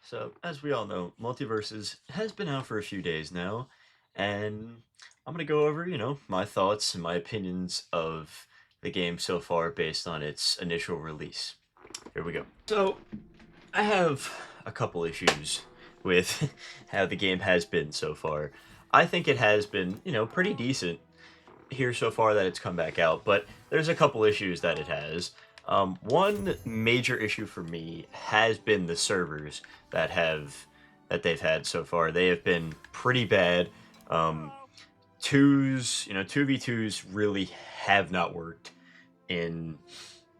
So, as we all know, Multiverses has been out for a few days now, and I'm going to go over, my thoughts and my opinions of the game so far based on its initial release. Here we go. So, I have a couple issues with how the game has been so far. I think it has been, pretty decent here so far that it's come back out, but there's a couple issues that it has. One major issue for me has been the servers that they've had so far. They have been pretty bad. Um, twos, 2v2s really have not worked in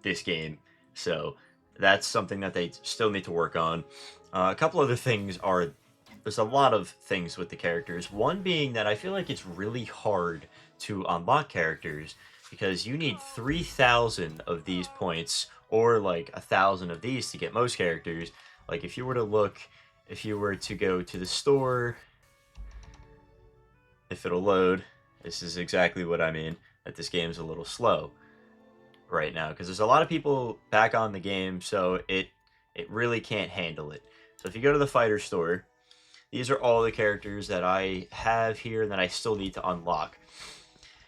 this game, so that's something that they still need to work on. A couple other things are there's a lot of things with the characters. One being that I feel like it's really hard to unlock characters because you need 3,000 of these points or like 1,000 of these to get most characters. Like if you were to go to the store, if it'll load, this is exactly what I mean, that this game's a little slow right now because there's a lot of people back on the game, so it really can't handle it. So if you go to the fighter store, these are all the characters that I have here and that I still need to unlock.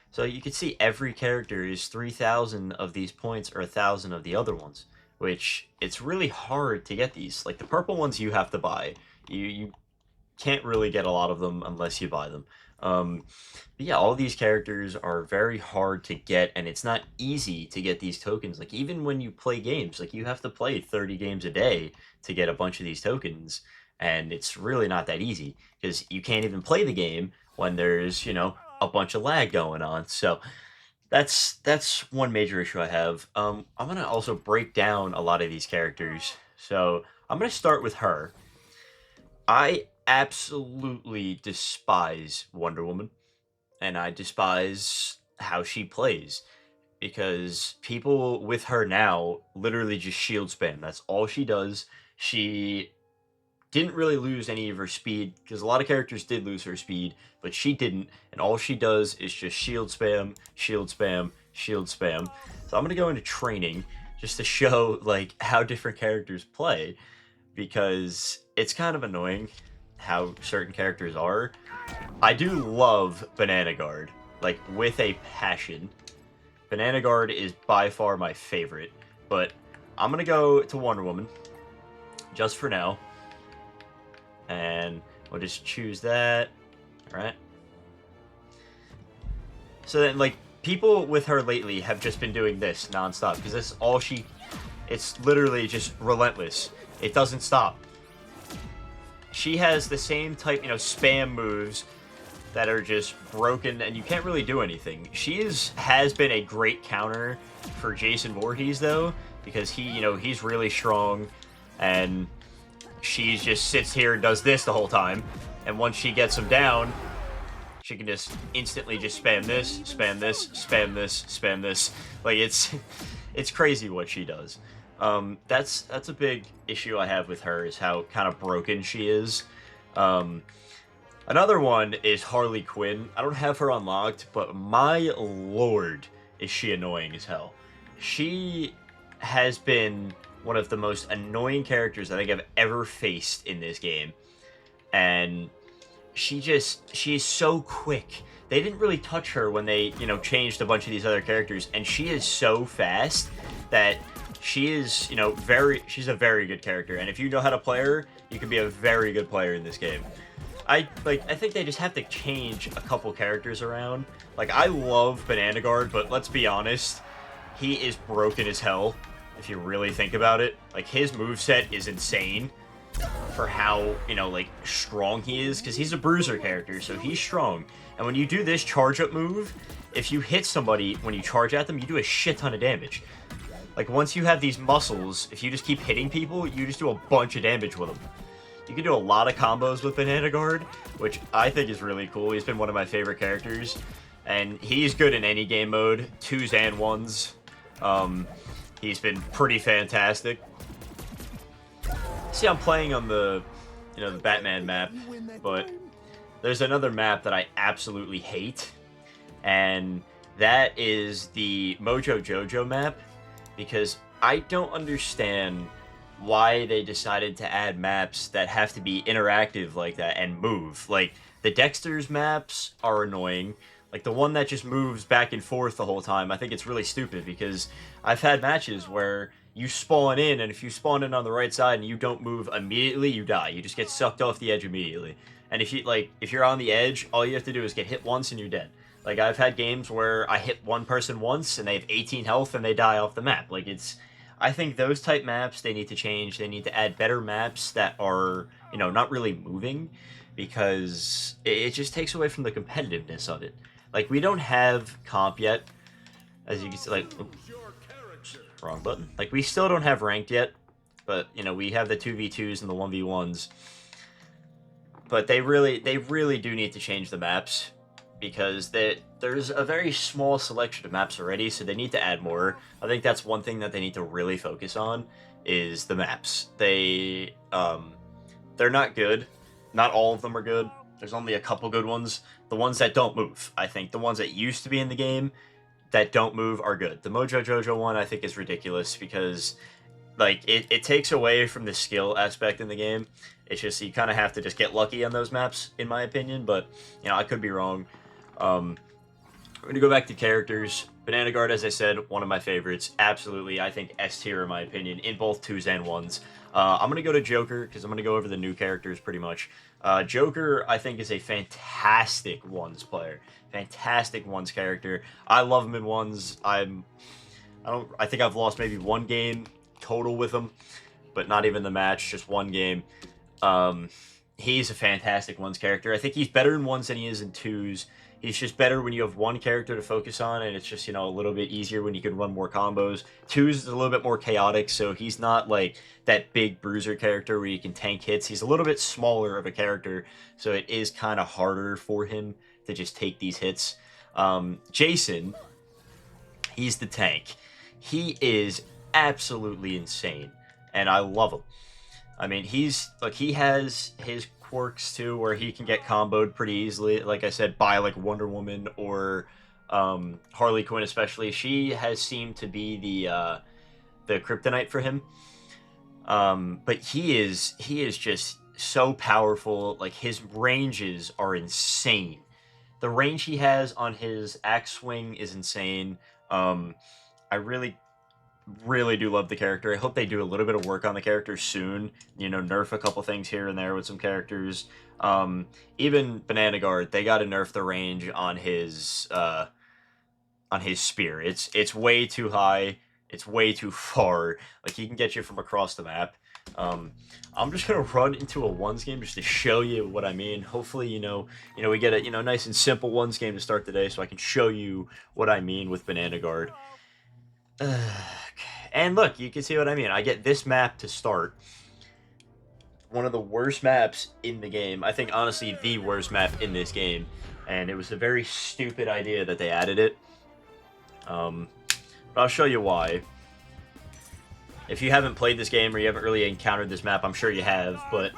So you can see every character is 3,000 of these points or 1,000 of the other ones, which it's really hard to get these. Like the purple ones you have to buy. You can't really get a lot of them unless you buy them. But yeah, all these characters are very hard to get, and it's not easy to get these tokens. Like even when you play games, like you have to play 30 games a day to get a bunch of these tokens, and it's really not that easy because you can't even play the game when there's a bunch of lag going on. So that's one major issue I have. I'm gonna also break down a lot of these characters. So I'm gonna start with her. I absolutely despise Wonder Woman, and I despise how she plays because people with her now literally just shield spam. That's all she does. She didn't really lose any of her speed because a lot of characters did lose her speed, but she didn't, and all she does is just shield spam, shield spam, shield spam. So I'm gonna go into training just to show like how different characters play because it's kind of annoying how certain characters are. I do love Banana Guard, like with a passion. Banana Guard is by far my favorite, but I'm gonna go to Wonder Woman just for now, and we'll just choose that. All right. So then, like, people with her lately have just been doing this nonstop because that's all she. It's literally just relentless. It doesn't stop. She has the same type, spam moves that are just broken, and you can't really do anything. Has been a great counter for Jason Voorhees though, because he's really strong, and she just sits here and does this the whole time. And once she gets him down, she can just instantly just spam this, spam this, spam this, spam this. Like it's crazy what she does. That's a big issue I have with her is how kind of broken she is. Another one is Harley Quinn. I don't have her unlocked, but my lord, is she annoying as hell. She has been one of the most annoying characters I think I've ever faced in this game. And she's so quick. They didn't really touch her when they, changed a bunch of these other characters, and she is so fast that she is, she's a very good character. And if you know how to play her, you can be a very good player in this game. I think they just have to change a couple characters around. Like, I love Banana Guard, but let's be honest, he is broken as hell, if you really think about it. Like, his moveset is insane for how, strong he is, because he's a bruiser character, so he's strong. And when you do this charge-up move, if you hit somebody when you charge at them, you do a shit ton of damage. Like, once you have these muscles, if you just keep hitting people, you just do a bunch of damage with them. You can do a lot of combos with Banana Guard, which I think is really cool. He's been one of my favorite characters, and he's good in any game mode, 2s and 1s. He's been pretty fantastic. See, I'm playing on the Batman map, but there's another map that I absolutely hate, and that is the Mojo Jojo map, because I don't understand why they decided to add maps that have to be interactive like that and move. Like, the Dexter's maps are annoying. Like, the one that just moves back and forth the whole time, I think it's really stupid, because I've had matches where you spawn in, and if you spawn in on the right side and you don't move immediately, you die. You just get sucked off the edge immediately. And if you're on the edge, all you have to do is get hit once and you're dead. Like, I've had games where I hit one person once and they have 18 health and they die off the map. Like, I think those type maps, they need to change. They need to add better maps that are, not really moving, because it just takes away from the competitiveness of it. Like, we don't have comp yet, as you can see, like, oops, wrong button. Like, we still don't have ranked yet, but, we have the 2v2s and the 1v1s. But they really do need to change the maps, because there's a very small selection of maps already, so they need to add more. I think that's one thing that they need to really focus on, is the maps. They're not good. Not all of them are good. There's only a couple good ones. The ones that don't move, I think. The ones that used to be in the game that don't move are good. The Mojo Jojo one, I think, is ridiculous, because, like, it takes away from the skill aspect in the game. It's just, you kind of have to just get lucky on those maps, in my opinion, but, I could be wrong. We're going to go back to characters. Banana Guard, as I said, one of my favorites. Absolutely, I think S tier, in my opinion, in both 2s and 1s. I'm going to go to Joker, because I'm going to go over the new characters pretty much. Joker, I think, is a fantastic 1s player. Fantastic 1s character. I love him in 1s. I think I've lost maybe one game total with him, but not even the match, just one game. He's a fantastic 1s character. I think he's better in 1s than he is in 2s. He's just better when you have one character to focus on, and it's just, a little bit easier when you can run more combos. 2s is a little bit more chaotic, so he's not like that big bruiser character where you can tank hits. He's a little bit smaller of a character, so it is kind of harder for him to just take these hits. Jason, he's the tank. He is absolutely insane, and I love him. I mean, he has his quirks too, where he can get comboed pretty easily, like I said, by like Wonder Woman or Harley Quinn especially. She has seemed to be the kryptonite for him. But he is just so powerful. Like, his ranges are insane. The range he has on his axe swing is insane. I really do love the character. I hope they do a little bit of work on the character soon. Nerf a couple things here and there with some characters. Even Banana Guard, they got to nerf the range on his spear. It's way too high. It's way too far. Like, he can get you from across the map. I'm just gonna run into a 1s game just to show you what I mean. Hopefully, we get a nice and simple 1s game to start the day, so I can show you what I mean with Banana Guard. And look, you can see what I mean. I get this map to start. One of the worst maps in the game. I think, honestly, the worst map in this game. And it was a very stupid idea that they added it. But I'll show you why. If you haven't played this game or you haven't really encountered this map, I'm sure you have, but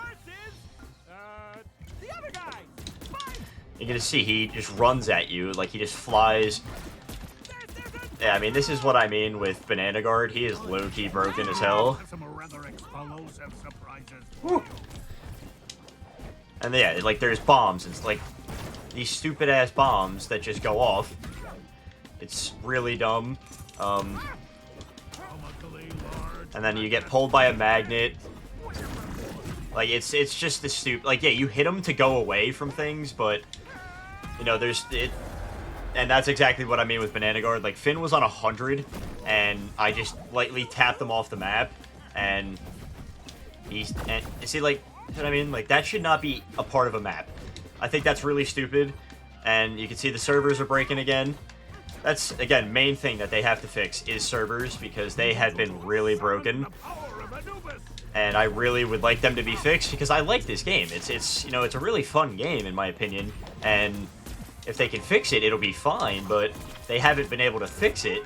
you're gonna see he just runs at you, like he just flies. Yeah, I mean, this is what I mean with Banana Guard. He is low-key broken as hell. Woo. And yeah, like, there's bombs. It's like these stupid-ass bombs that just go off. It's really dumb. And then you get pulled by a magnet. Like, it's just the stupid. Like, yeah, you hit them to go away from things, but there's it. And that's exactly what I mean with Banana Guard. Like, Finn was on 100, and I just lightly tapped him off the map, and see, like, what I mean? Like, that should not be a part of a map. I think that's really stupid, and you can see the servers are breaking again. That's, again, main thing that they have to fix is servers, because they had been really broken. And I really would like them to be fixed, because I like this game. It's a really fun game, in my opinion, and if they can fix it, it'll be fine, but they haven't been able to fix it.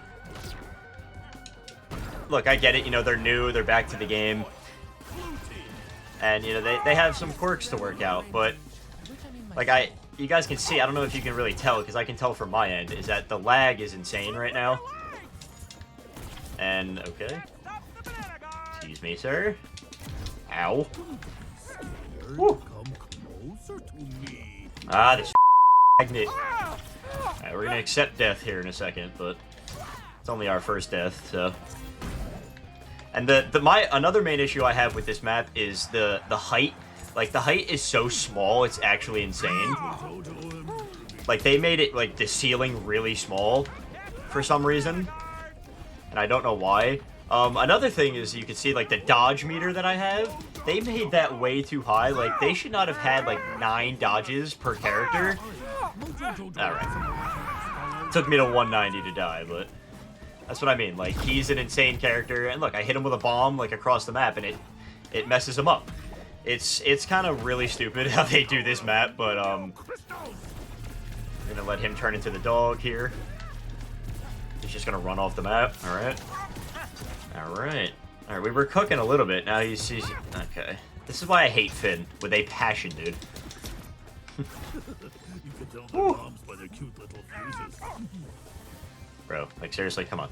Look, I get it, they're new, they're back to the game, and, they have some quirks to work out, but, like, you guys can see, I don't know if you can really tell, because I can tell from my end, is that the lag is insane right now. And, okay. Excuse me, sir. Ow. Woo. Ah, this magnet. Alright, we're gonna accept death here in a second, but it's only our first death, so. And another main issue I have with this map is the height. Like, the height is so small, it's actually insane. Like, they made it, like, the ceiling really small for some reason. And I don't know why. Another thing is you can see, like, the dodge meter that I have. They made that way too high. Like, they should not have had, like, 9 dodges per character. Alright. Took me to 190 to die, but that's what I mean. Like, he's an insane character. And look, I hit him with a bomb, like, across the map, and it messes him up. It's kind of really stupid how they do this map, but, I'm gonna let him turn into the dog here. He's just gonna run off the map. Alright. Alright. Alright, we were cooking a little bit. Now he's... Okay. This is why I hate Finn. With a passion, dude. You can tell their moms by their cute little fuses. Bro, like, seriously, come on.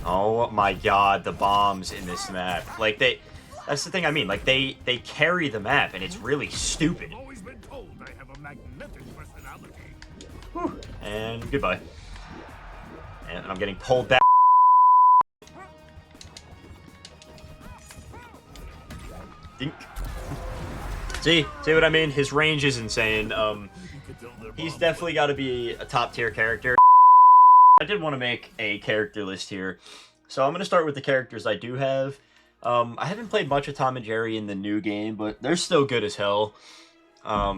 Oh my god, the bombs in this map. Like, that's the thing I mean. Like, they carry the map, and it's really stupid. I've always been told I have a magnetic personality. Whew. And goodbye. And I'm getting pulled back. Dink. See what I mean? His range is insane. He's definitely got to be a top tier character. I did want to make a character list here, so I'm going to start with the characters I do have. I haven't played much of Tom and Jerry in the new game, but they're still good as hell. I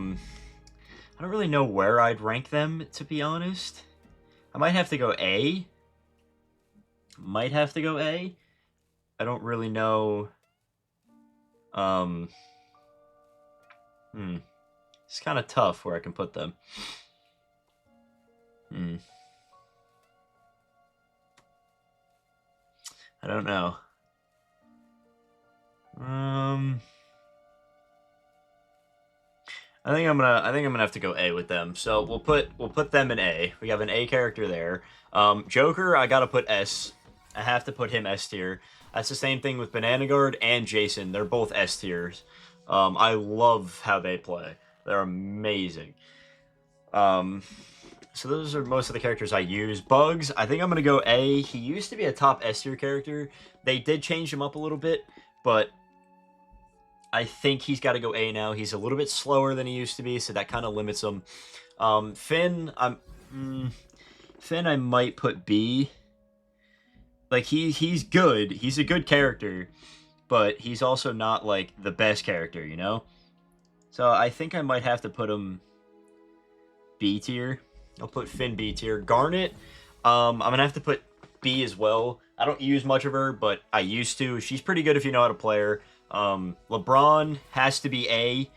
don't really know where I'd rank them, to be honest. I might have to go A. I don't really know. It's kind of tough where I can put them. I don't know. I think I'm gonna have to go A with them. So we'll put them in A. We have an A character there. Joker, I gotta put S. I have to put him S tier. That's the same thing with Banana Guard and Jason. They're both S tiers. I love how they play. They're amazing. So those are most of the characters I use. Bugs, I think I'm going to go A. He used to be a top S tier character. They did change him up a little bit, but I think he's got to go A now. He's a little bit slower than he used to be, so that kind of limits him. Finn, Finn I might put B. Like, he's good. He's a good character, but he's also not, like, the best character, you know? So I think I might have to put him B tier. I'll put Finn B tier. Garnet, I'm going to have to put B as well. I don't use much of her, but I used to. She's pretty good if you know how to play her. LeBron has to be A.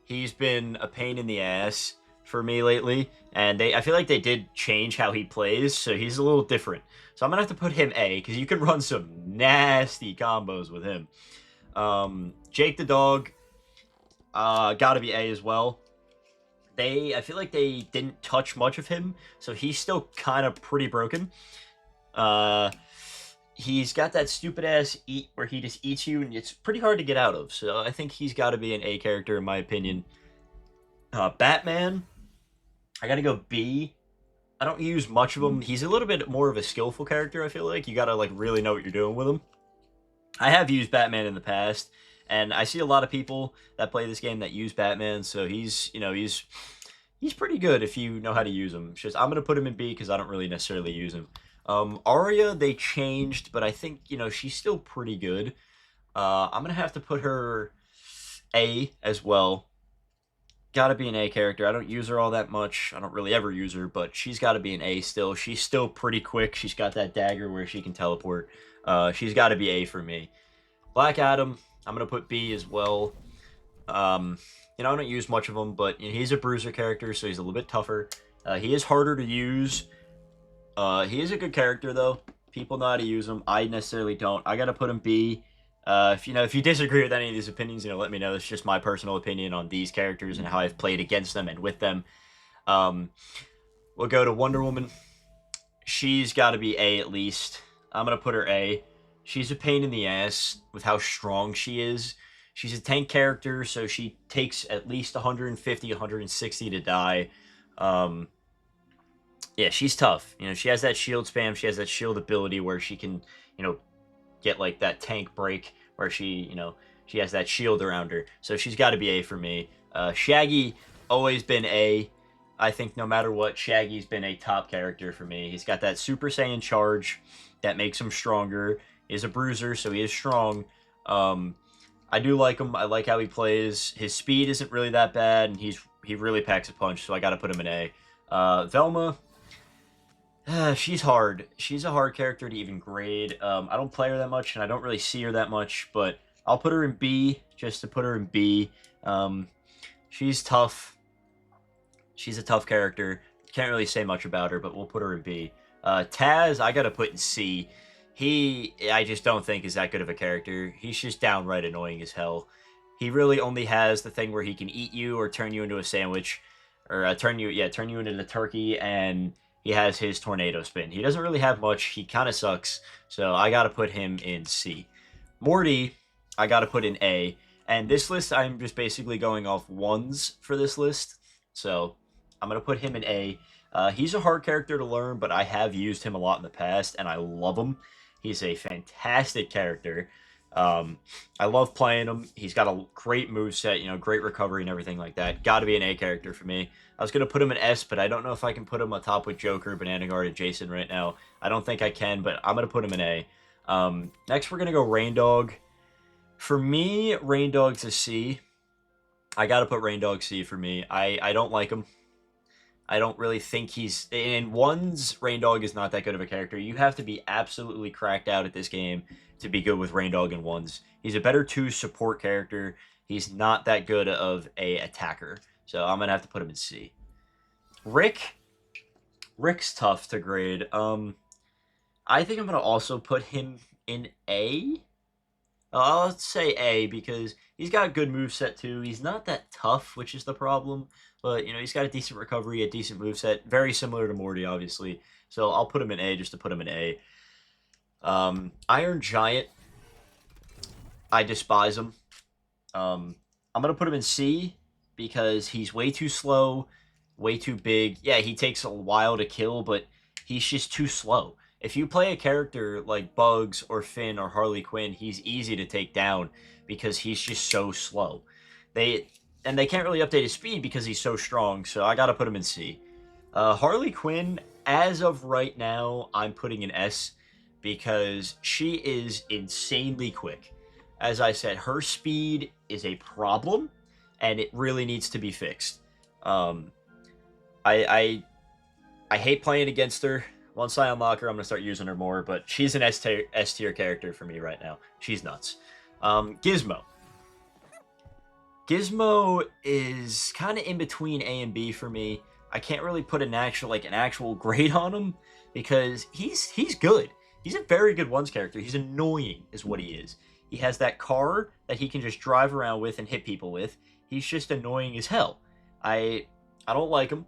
He's been a pain in the ass for me lately, and I feel like they did change how he plays, so he's a little different. So I'm going to have to put him A, because you can run some nasty combos with him. Jake the dog, gotta be A as well. I feel like they didn't touch much of him, so he's still kind of pretty broken. He's got that stupid ass eat where he just eats you, and it's pretty hard to get out of. So I think he's got to be an A character in my opinion. Batman, I gotta go B. I don't use much of him. He's a little bit more of a skillful character, I feel like. You gotta, like, really know what you're doing with him. I have used Batman in the past, and I see a lot of people that play this game that use Batman, so he's pretty good if you know how to use him. It's just, I'm gonna put him in B because I don't really necessarily use him. Arya, they changed, but I think, she's still pretty good. I'm gonna have to put her A as well. Gotta be an A character. I don't use her all that much. I don't really ever use her, but she's gotta be an A still. She's still pretty quick. She's got that dagger where she can teleport. She's gotta be A for me. Black Adam, I'm gonna put B as well. I don't use much of him, but he's a bruiser character, so he's a little bit tougher. He is harder to use. He is a good character, though. People know how to use him. I necessarily don't. I gotta put him B. If you disagree with any of these opinions, let me know. It's just my personal opinion on these characters and how I've played against them and with them. We'll go to Wonder Woman. She's got to be A at least. I'm gonna put her A. She's a pain in the ass with how strong she is. She's a tank character, so she takes at least 150, 160 to die. Um, yeah, she's tough. You know, she has that shield spam. She has that shield ability where she can, you know, get like that tank break where she has that shield around her. So she's got to be A for me. Shaggy always been A. I think no matter what, Shaggy's been a top character for me. He's got that Super Saiyan charge that makes him stronger. He's a bruiser, so he is strong. Um, I do like him. I like how he plays. His speed isn't really that bad, and he really packs a punch. So I got to put him in A. Velma, she's hard. She's a hard character to even grade. I don't play her that much, and I don't really see her that much, but I'll put her in B just to put her in B. She's tough. She's a tough character. Can't really say much about her, but we'll put her in B. Taz, I gotta put in C. I just don't think is that good of a character. He's just downright annoying as hell. He really only has the thing where he can eat you or turn you into a sandwich, or turn you into the turkey, and he has his tornado spin. He doesn't really have much. He kind of sucks, so I gotta put him in C. Morty, I gotta put in A. And this list, I'm just basically going off ones for this list, so I'm gonna put him in A. He's a hard character to learn, but I have used him a lot in the past, and I love him. He's a fantastic character. I love playing him. He's got a great moveset, great recovery and everything like that. Got to be an A character for me. I was going to put him in S, but I don't know if I can put him on top with Joker, Banana Guard, and Jason right now. I don't think I can, but I'm going to put him in A. Next, we're going to go Rain Dog. For me, Rain Dog's a C. I got to put Rain Dog C for me. I don't like him. I don't really think he's... In ones, Rain Dog is not that good of a character. You have to be absolutely cracked out at this game to be good with Rain Dog in ones. He's a better 2 support character. He's not that good of a attacker. So I'm going to have to put him in C. Rick's tough to grade. I think I'm going to also put him in A. Let's say A because he's got a good moveset too. He's not that tough, which is the problem. But, he's got a decent recovery, a decent moveset. Very similar to Morty, obviously. So I'll put him in A just to put him in A. Iron Giant. I despise him. I'm going to put him in C because he's way too slow, way too big. Yeah, he takes a while to kill, but he's just too slow. If you play a character like Bugs or Finn or Harley Quinn, he's easy to take down because he's just so slow. They can't really update his speed because he's so strong, so I gotta put him in C. Harley Quinn, as of right now, I'm putting in S because she is insanely quick. As I said, her speed is a problem, and it really needs to be fixed. I hate playing against her. Once I unlock her, I'm going to start using her more, but she's an S-tier character for me right now. She's nuts. Gizmo. Gizmo is kind of in between A and B for me. I can't really put an actual grade on him because he's good. He's a very good ones character. He's annoying is what he is. He has that car that he can just drive around with and hit people with. He's just annoying as hell. I don't like him.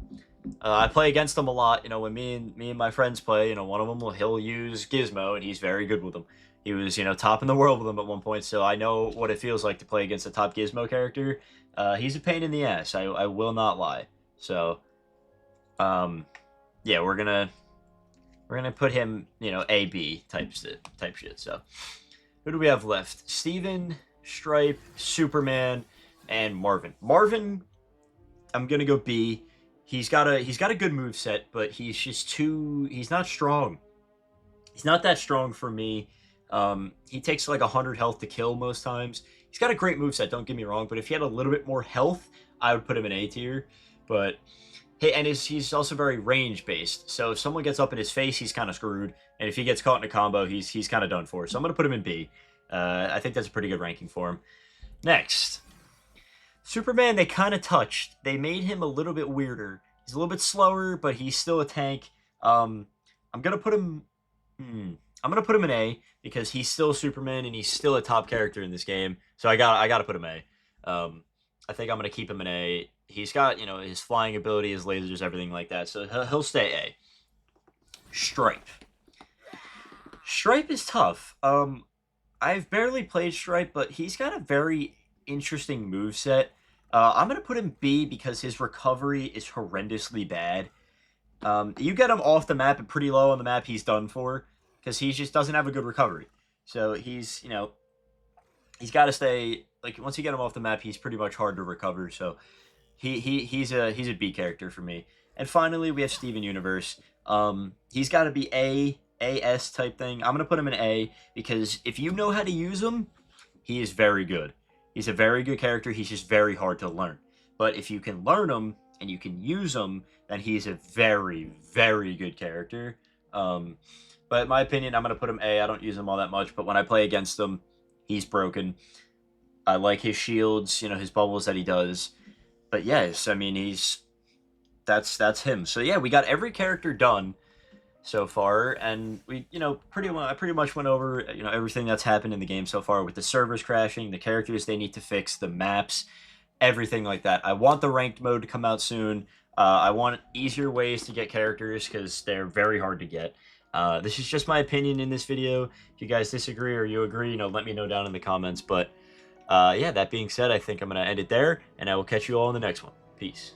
I play against him a lot. When me and my friends play, one of them he'll use Gizmo, and he's very good with him. He was, top in the world with him at one point, so I know what it feels like to play against a top Gizmo character. He's a pain in the ass. I will not lie. So, yeah, we're gonna put him, A B type shit. So, who do we have left? Steven, Stripe, Superman, and Marvin. Marvin, I'm gonna go B. He's got a good moveset, but he's not strong. He's not that strong for me. He takes like 100 health to kill most times. He's got a great moveset, don't get me wrong, but if he had a little bit more health, I would put him in A tier. But hey, and he's also very range based. So if someone gets up in his face, he's kind of screwed. And if he gets caught in a combo, he's kind of done for. So I'm gonna put him in B. I think that's a pretty good ranking for him. Next. Superman, they kind of touched. They made him a little bit weirder. He's a little bit slower, but he's still a tank. I'm gonna put him. I'm gonna put him in A because he's still Superman and he's still a top character in this game. So I gotta put him A. I think I'm gonna keep him in A. He's got his flying ability, his lasers, everything like that. So he'll stay A. Stripe. Stripe is tough. I've barely played Stripe, but he's got a very interesting moveset. I'm gonna put him B because his recovery is horrendously bad. You get him off the map and pretty low on the map, he's done for because he just doesn't have a good recovery. So he's, he's got to stay like once you get him off the map, he's pretty much hard to recover. So he's a B character for me. And finally, we have Steven Universe. He's got to be AS type thing. I'm gonna put him in A because if you know how to use him, he is very good. He's a very good character. He's just very hard to learn. But if you can learn him and you can use him, then he's a very, very good character. But in my opinion, I'm gonna put him A. I don't use him all that much, but when I play against him, he's broken. I like his shields, his bubbles that he does. But yes, I mean that's him. So yeah, we got every character done so far, and we I pretty much went over everything that's happened in the game so far with the servers crashing, the characters they need to fix, the maps, everything like that. I want the ranked mode to come out soon. I want easier ways to get characters because they're very hard to get. This is just my opinion in this video. If you guys disagree or you agree, let me know down in the comments. But yeah, that being said, I think I'm gonna end it there, and I will catch you all in the next one. Peace.